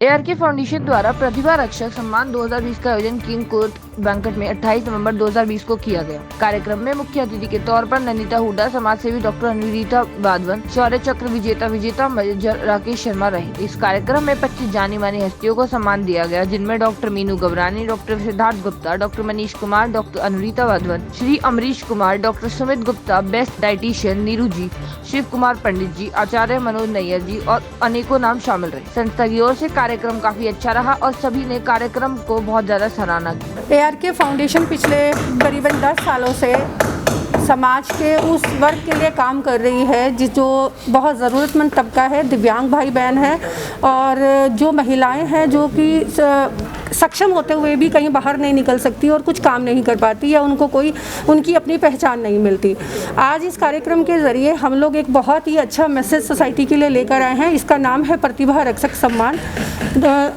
ARK foundation द्वारा प्रतिभा रक्षक सम्मान 2020 का आयोजन किंग कोर्ट बैंकेट में 28 नवंबर 2020 को किया गया। कार्यक्रम में मुख्य अतिथि के तौर पर नंदिता हुड्डा, समाज सेवी डॉक्टर अनुरीता वाधवन, शौर्य चक्र विजेता मेजर राकेश शर्मा रहे। इस कार्यक्रम में 25 जानी मानी हस्तियों को सम्मान दिया गया, जिनमें doctor Meenu Gabrani, doctor Siddharth Gupta, doctor Manish Kumar, doctor Anurita Wadhwan, Shri Amrish Kumar, doctor Sumit Gupta, best dietitian Neeru ji, Shiv Kumar Pandit ji, Acharya Manoj Nayyar ji और अनेकों नाम शामिल रहे। संस्था की ओर से कार्यक्रम काफी अच्छा रहा और सभी ने कार्यक्रम को बहुत ज्यादा सराहना की। ARK फाउंडेशन पिछले करीबन 10 सालों से समाज के उस वर्ग के लिए काम कर रही है जो बहुत ज़रूरतमंद तबका है, दिव्यांग भाई बहन है और जो महिलाएं हैं जो कि सक्षम होते हुए भी कहीं बाहर नहीं निकल सकती और कुछ काम नहीं कर पाती या उनको कोई उनकी अपनी पहचान नहीं मिलती। आज इस कार्यक्रम के ज़रिए हम लोग एक बहुत ही अच्छा मैसेज सोसाइटी के लिए लेकर आए हैं। इसका नाम है प्रतिभा रक्षक सम्मान,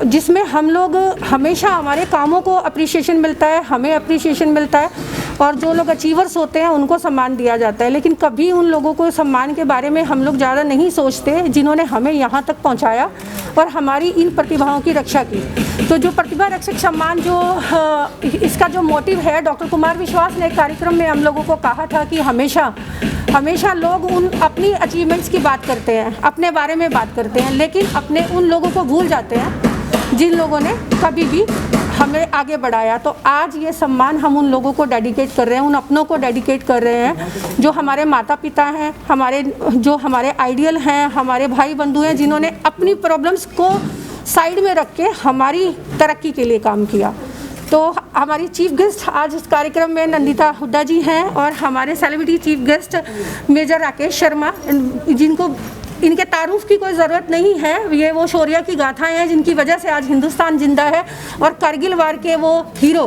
जिसमें हम लोग हमेशा हमारे कामों को अप्रिसिएशन मिलता है, हमें अप्रिसिएशन मिलता है और जो लोग अचीवर्स होते हैं उनको सम्मान दिया जाता है। लेकिन कभी उन लोगों को सम्मान के बारे में हम लोग ज़्यादा नहीं सोचते जिन्होंने हमें यहाँ तक पहुँचाया और हमारी इन प्रतिभाओं की रक्षा की। तो जो प्रतिभा रक्षक सम्मान इसका जो मोटिव है, डॉक्टर कुमार विश्वास ने एक कार्यक्रम में हम लोगों को कहा था कि हमेशा लोग अपनी अचीवमेंट्स की बात करते हैं, अपने बारे में बात करते हैं, लेकिन अपने उन लोगों को भूल जाते हैं जिन लोगों ने कभी भी हमें आगे बढ़ाया। तो आज ये सम्मान हम उन लोगों को डेडिकेट कर रहे हैं, उन अपनों को डेडिकेट कर रहे हैं जो हमारे माता पिता हैं, जो हमारे आइडियल हैं, हमारे भाई बंधु हैं, जिन्होंने अपनी प्रॉब्लम्स को साइड में रख के हमारी तरक्की के लिए काम किया। तो हमारी चीफ गेस्ट आज इस कार्यक्रम में नंदिता हुड्डा जी हैं और हमारे celebrity chief guest major Rakesh Sharma, जिनको इनके तारुफ की कोई ज़रूरत नहीं है। ये वो शौर्य की गाथाएं हैं जिनकी वजह से आज हिंदुस्तान जिंदा है और करगिल वार के वो हीरो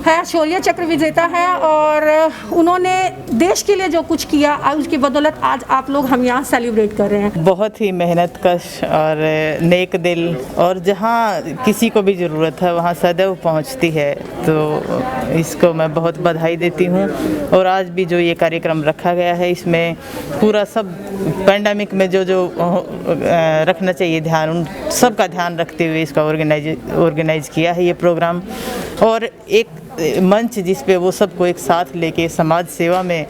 है, शौर्य चक्र विजेता है और उन्होंने देश के लिए जो कुछ किया उसकी बदौलत आज आप लोग हम यहाँ सेलिब्रेट कर रहे हैं। बहुत ही मेहनत कश और नेक दिल और जहाँ किसी को भी ज़रूरत है वहाँ सदैव पहुँचती है, तो इसको मैं बहुत बधाई देती हूँ। और आज भी जो ये कार्यक्रम रखा गया है इसमें पूरा सब पैंडेमिक में जो रखना चाहिए ध्यान, उन सब का ध्यान रखते हुए इसका ऑर्गेनाइज किया है ये प्रोग्राम। और एक मंच जिस पे वो सबको एक साथ लेके समाज सेवा में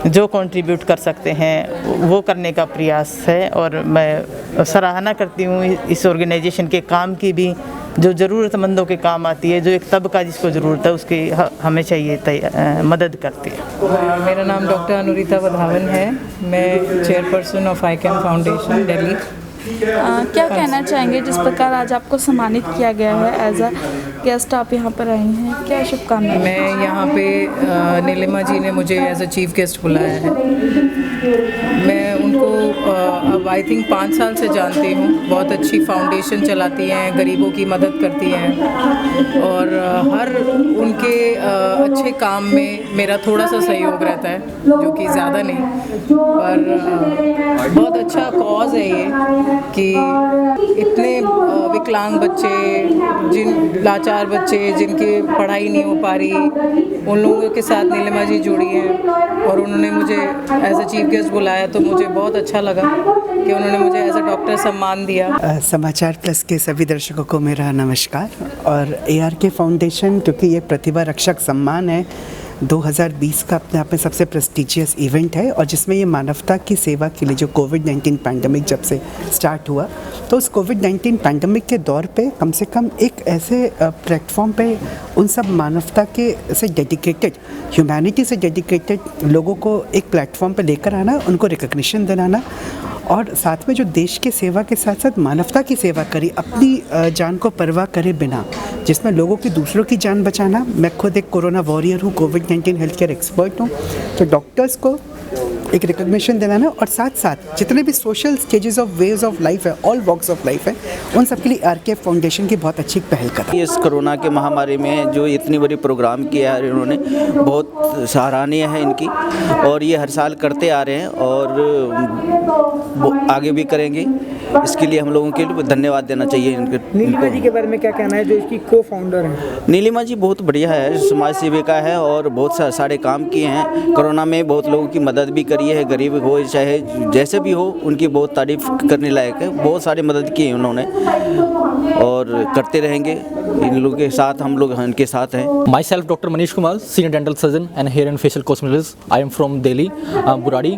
जो कंट्रीब्यूट कर सकते हैं वो करने का प्रयास है। और मैं सराहना करती हूँ इस ऑर्गेनाइजेशन के काम की भी, जो ज़रूरतमंदों के काम आती है, जो एक तबका जिसको ज़रूरत है उसकी हमेशा ये मदद करती है। मेरा नाम डॉक्टर अनुरीता वाधवन है, मैं chairperson of ICAN foundation Delhi. क्या कहना चाहेंगे जिस प्रकार आज आपको सम्मानित किया गया है, एज अ गेस्ट आप यहाँ पर आई हैं, क्या शुभकामनाएं? मैं यहाँ पे नीलिमा जी ने मुझे एज अ चीफ गेस्ट बुलाया है। मैं उनको अब आई थिंक 5 साल से जानती हूँ। बहुत अच्छी फाउंडेशन चलाती हैं, गरीबों की मदद करती हैं और हर उनके अच्छे काम में मेरा थोड़ा सा सहयोग रहता है, जो कि ज़्यादा नहीं, पर बहुत अच्छा कॉज है ये कि इतने विकलांग बच्चे, लाचार बच्चे जिनकी पढ़ाई नहीं हो पा रही, उन लोगों के साथ नीलिमा जी जुड़ी हैं और उन्होंने मुझे एज अ चीफ गेस्ट बुलाया, तो मुझे बहुत अच्छा लगा कि उन्होंने मुझे एज अ डॉक्टर सम्मान दिया। समाचार प्लस के सभी दर्शकों को मेरा नमस्कार। और ARK फाउंडेशन, क्योंकि ये प्रतिभा रक्षक सम्मान है, 2020 का अपने आप में सबसे प्रेस्टिजियस इवेंट है और जिसमें ये मानवता की सेवा के लिए जो कोविड-19 पैंडमिक जब से स्टार्ट हुआ, तो उस कोविड-19 पैंडमिक के दौर पे कम से कम एक ऐसे प्लेटफॉर्म पे उन सब मानवता के से डेडिकेटेड, ह्यूमैनिटी से डेडिकेटेड लोगों को एक प्लेटफॉर्म पे लेकर आना, उनको रिकग्निशन दिलाना और साथ में जो देश की सेवा के साथ साथ मानवता की सेवा करी, अपनी जान को परवाह करे बिना, जिसमें लोगों की दूसरों की जान बचाना। मैं खुद एक कोरोना वॉरियर हूँ, कोविड-19 हेल्थ केयर एक्सपर्ट हूँ, तो डॉक्टर्स को एक रिकग्निशन दिलाना और साथ साथ जितने भी social stages of ways of life है, ऑल वॉक्स ऑफ लाइफ है, उन सब के लिए ARK फाउंडेशन की बहुत अच्छी पहल कर। इस कोरोना के महामारी में जो इतनी बड़ी प्रोग्राम किया है इन्होंने, बहुत सराहनीय है इनकी, और ये हर साल करते आ रहे हैं और आगे भी करेंगे। इसके लिए हम लोगों के लिए धन्यवाद देना चाहिए इनको। नीलिमा जी के बारे में क्या कहना है, जो इसकी को-फाउंडर हैं? नीलिमा जी बहुत बढ़िया है, समाज सेविका है और बहुत सारे काम किए हैं। कोरोना में बहुत लोगों की मदद भी करी भिखारी है, गरीब हो, चाहे जैसे भी हो, उनकी बहुत तारीफ करने लायक है। बहुत सारी मदद की है उन्होंने और करते रहेंगे। इन लोगों के साथ हम लोग इनके साथ हैं। Myself, Dr. Manish Kumar, Senior Dental Surgeon and Hair and Facial Cosmetologist. I am from Delhi, Buradi.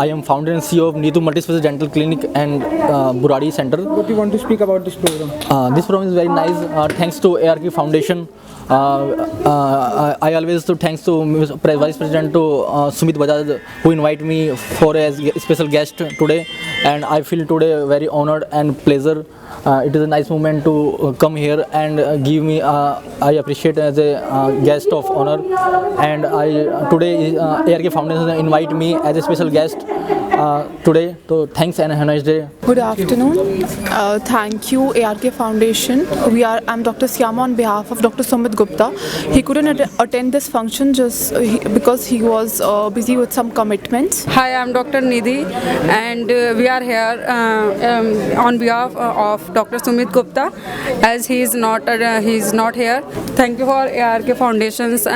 I am founder and CEO of Neetu Multispecialty Dental Clinic and Buradi Center. What do you want to speak about this program? This program is very nice. Thanks to ARK Foundation. I always thanks to Vice President to Sumit Bajaj who invite me for a special guest today, and I feel today very honored and pleasure. It is a nice moment to come here and give me. I appreciate as a guest of honor, and today ARK Foundation invite me as a special guest today. So thanks and have a nice day. Good afternoon. Thank you ARK Foundation. I'm Dr. Syama on behalf of Dr. Sumit Gupta. He couldn't attend this function just because he was busy with some commitments. Hi, I'm Dr. Nidhi, and we are here on behalf of Dr. Sumit Gupta, as he is not here. Thank you for ARK Foundations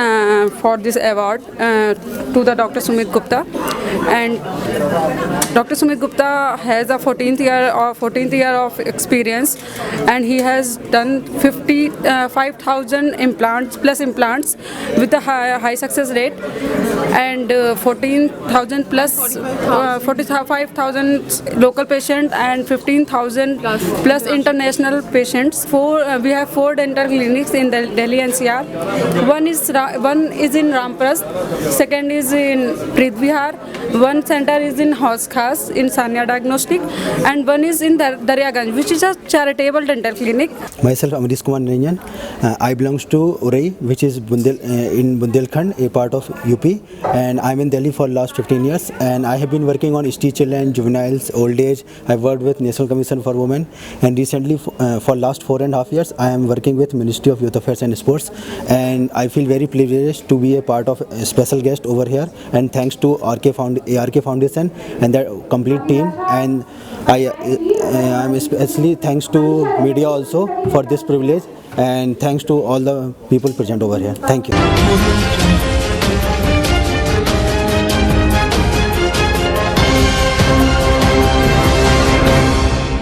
for this award to the Dr. Sumit Gupta. And Dr. Sumit Gupta has a 14th year of experience, and he has done 55,000 implants with a high success rate, and 14,000 plus 45,000 local patients and 15,000 plus international patients. We have 4 dental clinics in Delhi NCR. One is in Ramprasad, second is in Preet Vihar, one center is in Haus Khas in Sanya Diagnostic, and one is in Daryaganj, which is a charitable dental clinic. Myself, Amrish Kumar Niranjan. I belongs to Urai, which is in Bundelkhand, a part of UP, and I'm in Delhi for last 15 years, and I have been working on street children, juveniles, old age. I've worked with National Commission for Women, and recently for last 4.5 years I am working with Ministry of Youth Affairs and Sports, and I feel very privileged to be a part of a special guest over here, and thanks to ARK Foundation and their complete team, and I am especially thanks to media also for this privilege, and thanks to all the people present over here. Thank you.